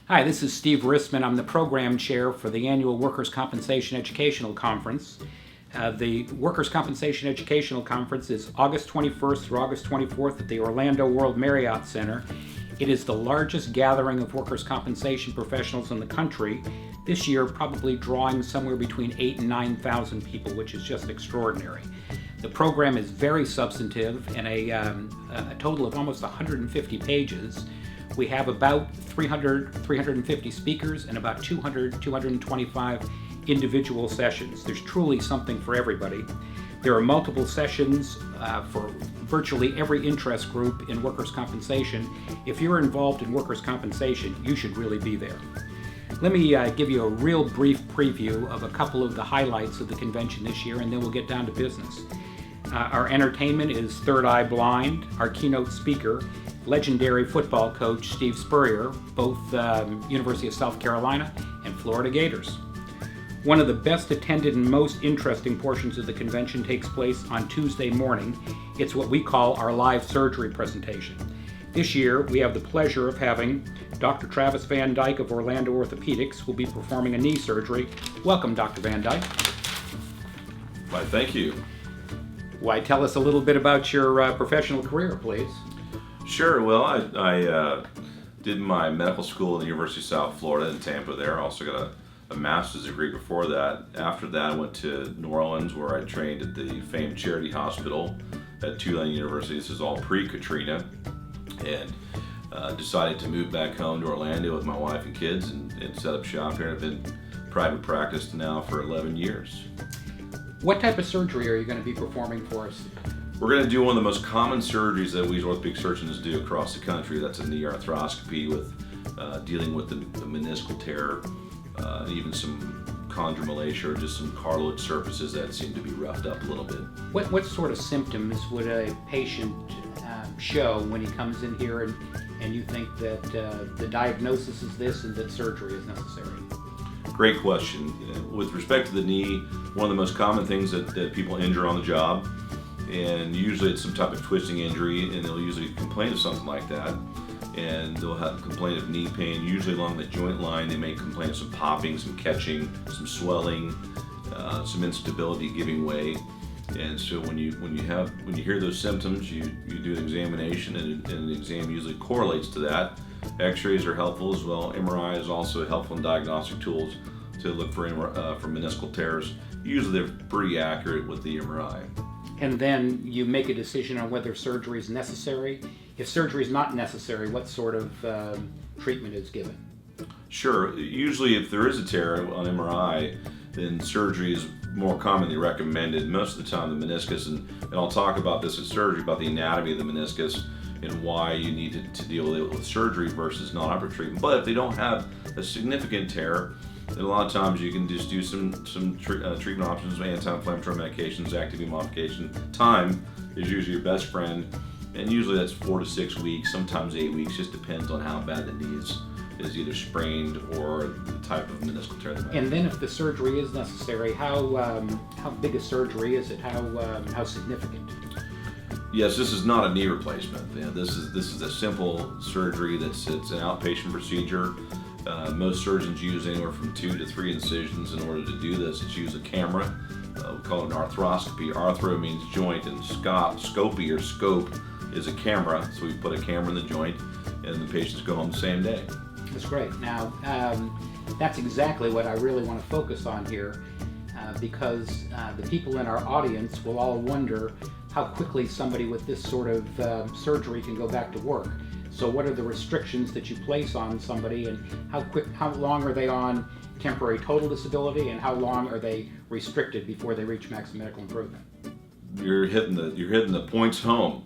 Hi, this is Steve Rissman. I'm the program chair for the annual Workers' Compensation Educational Conference. The Workers' Compensation Educational Conference is August 21st through August 24th at the Orlando World Marriott Center. It is the largest gathering of workers' compensation professionals in the country. This year, probably drawing somewhere between 8,000 and 9,000 people, which is just extraordinary. The program is very substantive and a total of almost 150 pages. We have about 350 speakers and about 225 individual sessions. There's truly something for everybody. There are multiple sessions for virtually every interest group in workers' compensation. If you're involved in workers' compensation, you should really be there. Let me give you a real brief preview of a couple of the highlights of the convention this year, and then we'll get down to business. Our entertainment is Third Eye Blind. Our keynote speaker, legendary football coach Steve Spurrier, both University of South Carolina and Florida Gators. One of the best attended and most interesting portions of the convention takes place on Tuesday morning. It's what we call our live surgery presentation. This year, we have the pleasure of having Dr. Travis Van Dyke of Orlando Orthopaedics, who will be performing a knee surgery. Welcome, Dr. Van Dyke. Why, thank you. Why, tell us a little bit about your professional career, please. Sure. Well, I did my medical school at the University of South Florida in Tampa there. I also got a master's degree before that. After that, I went to New Orleans, where I trained at the famed Charity Hospital at Tulane University. This is all pre-Katrina. And decided to move back home to Orlando with my wife and kids and set up shop here. I've been private practice now for 11 years. What type of surgery are you going to be performing for us? We're going to do one of the most common surgeries that we as orthopedic surgeons do across the country. That's a knee arthroscopy with dealing with the meniscal tear, and even some chondromalacia, or just some cartilage surfaces that seem to be roughed up a little bit. What sort of symptoms would a patient show when he comes in here and you think that the diagnosis is this and that surgery is necessary? Great question. With respect to the knee, one of the most common things that people injure on the job, and usually it's some type of twisting injury, and they'll usually complain of something like that, and they'll have complaint of knee pain, usually along the joint line. They may complain of some popping, some catching, some swelling, some instability giving way. And so when you hear those symptoms, you do an examination, and an exam usually correlates to that. X-rays are helpful as well. MRI is also helpful in diagnostic tools to look for meniscal tears. Usually they're pretty accurate with the MRI. And then you make a decision on whether surgery is necessary. If surgery is not necessary, what sort of treatment is given? Sure. Usually if there is a tear on MRI, then surgery is more commonly recommended. Most of the time the meniscus, and I'll talk about this in surgery, about the anatomy of the meniscus and why you need to deal with surgery versus non-operative treatment. But if they don't have a significant tear, then a lot of times you can just do some treatment options, anti-inflammatory medications, activity modification. Time is usually your best friend, and usually that's 4 to 6 weeks, sometimes 8 weeks, just depends on how bad the knee is either sprained or the type of meniscal tear. And then if the surgery is necessary, how big a surgery is it? How significant? Yes, this is not a knee replacement. This is a simple surgery it's an outpatient procedure. Most surgeons use anywhere from 2 to 3 incisions in order to do this. It's use a camera. We call it an arthroscopy. Arthro means joint, and scopy or scope is a camera. So we put a camera in the joint, and the patients go home the same day. That's great. Now, that's exactly what I really want to focus on here, because the people in our audience will all wonder how quickly somebody with this sort of surgery can go back to work. So what are the restrictions that you place on somebody, and how long are they on temporary total disability, and how long are they restricted before they reach maximum medical improvement? You're hitting the points home.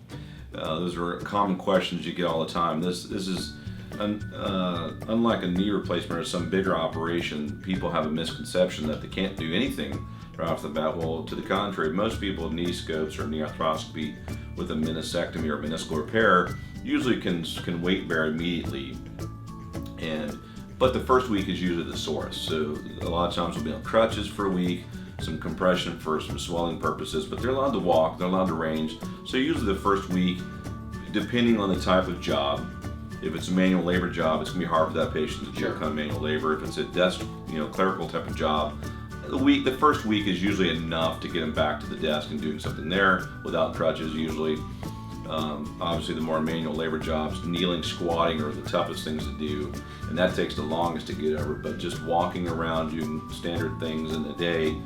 Those are common questions you get all the time. This is unlike a knee replacement or some bigger operation. People have a misconception that they can't do anything right off the bat. Well, to the contrary, most people with knee scopes or knee arthroscopy with a meniscectomy or meniscal repair usually can weight bear immediately, but the first week is usually the sorest. So a lot of times we'll be on crutches for a week, some compression for some swelling purposes, but they're allowed to walk, they're allowed to range. So usually the first week, depending on the type of job, If it's a manual labor job, it's going to be hard for that patient to do Sure. kind of manual labor. If it's a desk, clerical type of job, the first week is usually enough to get them back to the desk and doing something there without crutches usually. Obviously, the more manual labor jobs, kneeling, squatting are the toughest things to do, and that takes the longest to get over. But just walking around doing standard things in a day,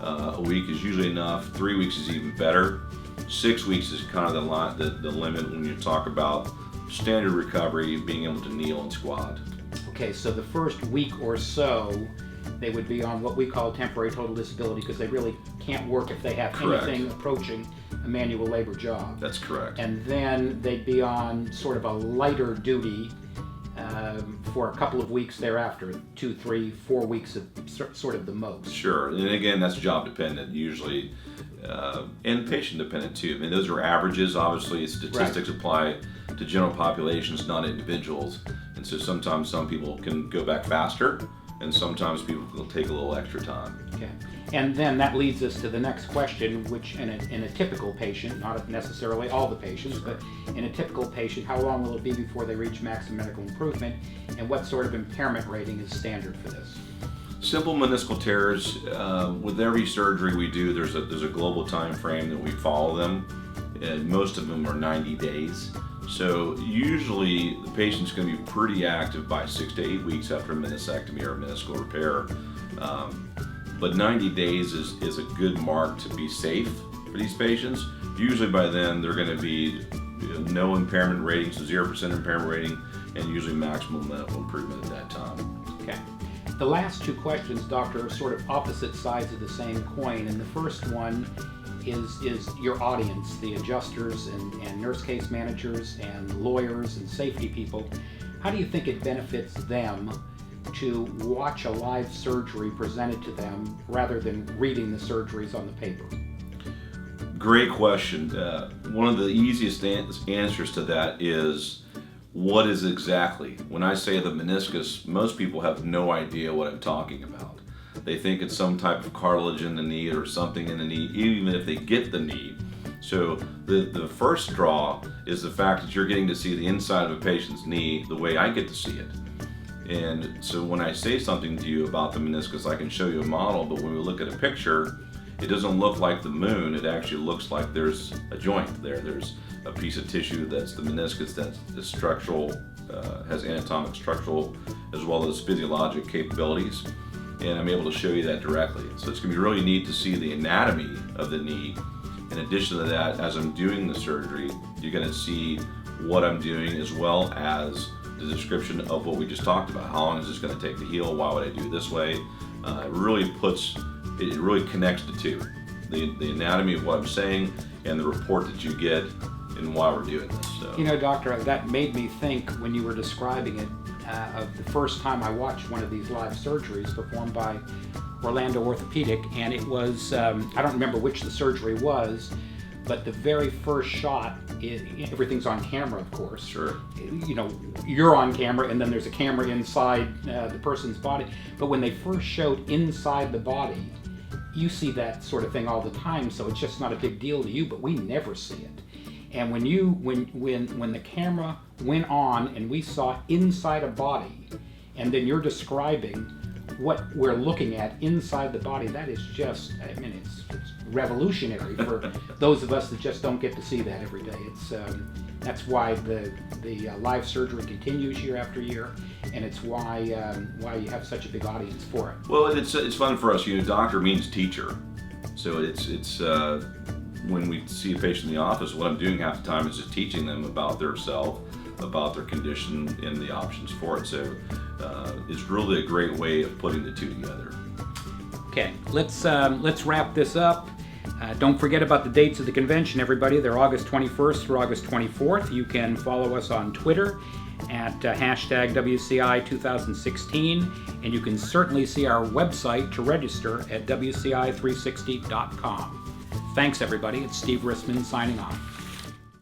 a week is usually enough. 3 weeks is even better. 6 weeks is kind of the limit when you talk about standard recovery, being able to kneel and squat. Okay, so the first week or so, they would be on what we call temporary total disability because they really can't work if they have Correct. anything approaching a manual labor job. That's correct. And then they'd be on sort of a lighter duty for a couple of weeks thereafter, 2, 3, 4 weeks of sort of the most. Sure, and again, that's job dependent usually, and patient dependent too. I mean, those are averages. Obviously, statistics apply to general populations, not individuals. And so sometimes some people can go back faster, and sometimes people will take a little extra time. Okay. And then that leads us to the next question, which in a typical patient, not necessarily all the patients, but in a typical patient, how long will it be before they reach maximum medical improvement, and what sort of impairment rating is standard for this? Simple meniscal tears, with every surgery we do, there's a global time frame that we follow them, and most of them are 90 days. So usually the patient's going to be pretty active by 6 to 8 weeks after a meniscectomy or a meniscal repair. But 90 days is a good mark to be safe for these patients. Usually by then they're going to be no impairment rating, so 0% impairment rating, and usually maximum medical improvement at that time. Okay. The last two questions, Doctor, are sort of opposite sides of the same coin, and the first one is your audience, the adjusters and nurse case managers and lawyers and safety people. How do you think it benefits them to watch a live surgery presented to them rather than reading the surgeries on the paper? Great question. One of the easiest answers to that is, what is exactly? When I say the meniscus, most people have no idea what I'm talking about. They think it's some type of cartilage in the knee or something in the knee, even if they get the knee. So the first draw is the fact that you're getting to see the inside of a patient's knee the way I get to see it. And so when I say something to you about the meniscus, I can show you a model, but when we look at a picture, it doesn't look like the moon. It actually looks like there's a joint there. There's a piece of tissue that's the meniscus that's structural, has anatomic, structural, as well as physiologic capabilities. And I'm able to show you that directly. So it's going to be really neat to see the anatomy of the knee. In addition to that, as I'm doing the surgery, you're going to see what I'm doing as well as the description of what we just talked about. How long is this going to take to heal? Why would I do it this way? It really connects the two. The anatomy of what I'm saying and the report that you get and why we're doing this. So. You know, Doctor, that made me think when you were describing it of the first time I watched one of these live surgeries performed by Orlando Orthopaedic, and it was, I don't remember which the surgery was, but the very first shot, everything's on camera, of course. Sure. You know, you're on camera, and then there's a camera inside the person's body. But when they first showed inside the body, you see that sort of thing all the time, so it's just not a big deal to you, but we never see it. And when the camera went on and we saw inside a body, and then you're describing what we're looking at inside the body, that is just, I mean, it's revolutionary for those of us that just don't get to see that every day. It's that's why the live surgery continues year after year, and it's why you have such a big audience for it. Well, it's fun for us. You know, doctor means teacher, so it's when we see a patient in the office, what I'm doing half the time is just teaching them about their self, about their condition, and the options for it. So it's really a great way of putting the two together. Okay, let's wrap this up. Don't forget about the dates of the convention, everybody. They're August 21st through August 24th. You can follow us on Twitter at hashtag WCI 2016, and you can certainly see our website to register at WCI360.com. Thanks, everybody. It's Steve Rissman signing off.